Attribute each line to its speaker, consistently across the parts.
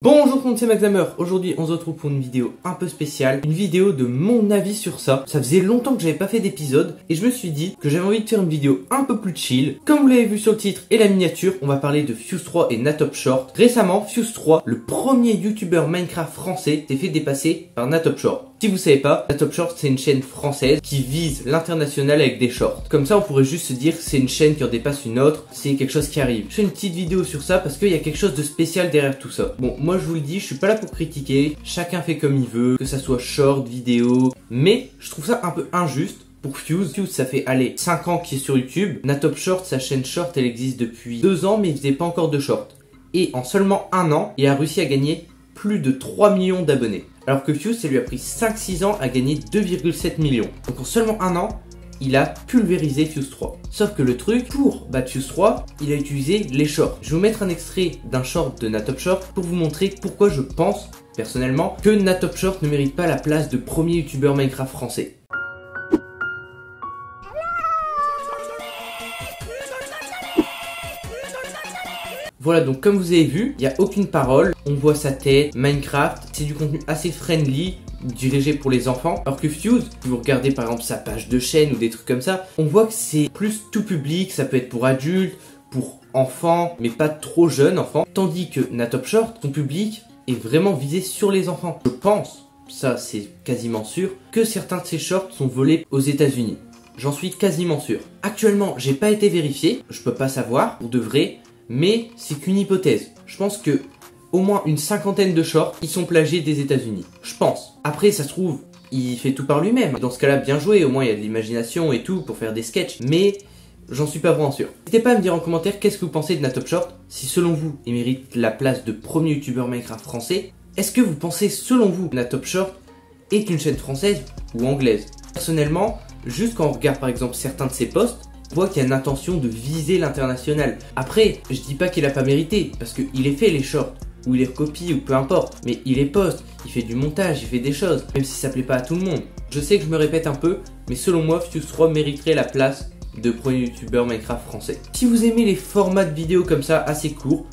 Speaker 1: Bonjour tout le monde, c'est Maxhammer. Aujourd'hui on se retrouve pour une vidéo un peu spéciale, une vidéo de mon avis sur ça. Ça faisait longtemps que j'avais pas fait d'épisode et je me suis dit que j'avais envie de faire une vidéo un peu plus chill. Comme vous l'avez vu sur le titre et la miniature, on va parler de Fuse 3 et NaTopShort. Récemment, Fuse 3, le premier youtubeur Minecraft français, s'est fait dépasser par NaTopShort. Si vous savez pas, NaTopShort c'est une chaîne française qui vise l'international avec des shorts. Comme ça on pourrait juste se dire que c'est une chaîne qui en dépasse une autre, c'est quelque chose qui arrive. Je fais une petite vidéo sur ça parce qu'il y a quelque chose de spécial derrière tout ça. Bon, moi je vous le dis, je suis pas là pour critiquer, chacun fait comme il veut, que ça soit short, vidéo, mais je trouve ça un peu injuste. Pour Fuse, ça fait aller 5 ans qu'il est sur YouTube. NaTopShort, sa chaîne short, elle existe depuis 2 ans mais il faisait pas encore de short. Et en seulement 1 an, il a réussi à gagner plus de 3 millions d'abonnés. Alors que Fuse, ça lui a pris 5-6 ans à gagner 2,7 millions. Donc en seulement 1 an, il a pulvérisé Fuse 3. Sauf que le truc, pour battre Fuse 3, il a utilisé les shorts. Je vais vous mettre un extrait d'un short de NaTopShort pour vous montrer pourquoi je pense, personnellement, que NaTopShort ne mérite pas la place de premier youtubeur Minecraft français. Voilà, donc comme vous avez vu, il n'y a aucune parole, on voit sa tête, Minecraft, c'est du contenu assez friendly, dirigé pour les enfants. Alors que Fuse, si vous regardez par exemple sa page de chaîne ou des trucs comme ça, on voit que c'est plus tout public, ça peut être pour adultes, pour enfants, mais pas trop jeunes enfants. Tandis que NaTopShort, son public est vraiment visé sur les enfants. Je pense, ça c'est quasiment sûr, que certains de ces shorts sont volés aux États-Unis. J'en suis quasiment sûr. Actuellement, j'ai pas été vérifié, je peux pas savoir pour de vrai. Mais c'est qu'une hypothèse. Je pense que au moins une 50aine de shorts, ils sont plagiés des États-Unis. Je pense. Après, ça se trouve, il fait tout par lui-même. Dans ce cas-là, bien joué. Au moins, il y a de l'imagination et tout pour faire des sketchs. Mais j'en suis pas vraiment sûr. N'hésitez pas à me dire en commentaire qu'est-ce que vous pensez de NaTopShort. Si selon vous, il mérite la place de premier youtubeur Minecraft français. Est-ce que vous pensez, selon vous, NaTopShort est une chaîne française ou anglaise? Personnellement, juste quand on regarde par exemple certains de ses posts, on voit qu'il y a une intention de viser l'international. Après, je dis pas qu'il a pas mérité, parce qu'il est fait les shorts, ou il les recopie, ou peu importe. Mais il les poste, il fait du montage, il fait des choses, même si ça plaît pas à tout le monde. Je sais que je me répète un peu, mais selon moi, Fuse 3 mériterait la place de premier youtubeur Minecraft français. Si vous aimez les formats de vidéos comme ça, assez courts,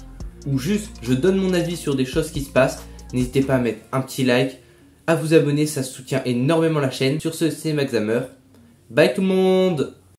Speaker 1: ou juste je donne mon avis sur des choses qui se passent, n'hésitez pas à mettre un petit like, à vous abonner, ça soutient énormément la chaîne. Sur ce, c'est Maxhammer. Bye tout le monde!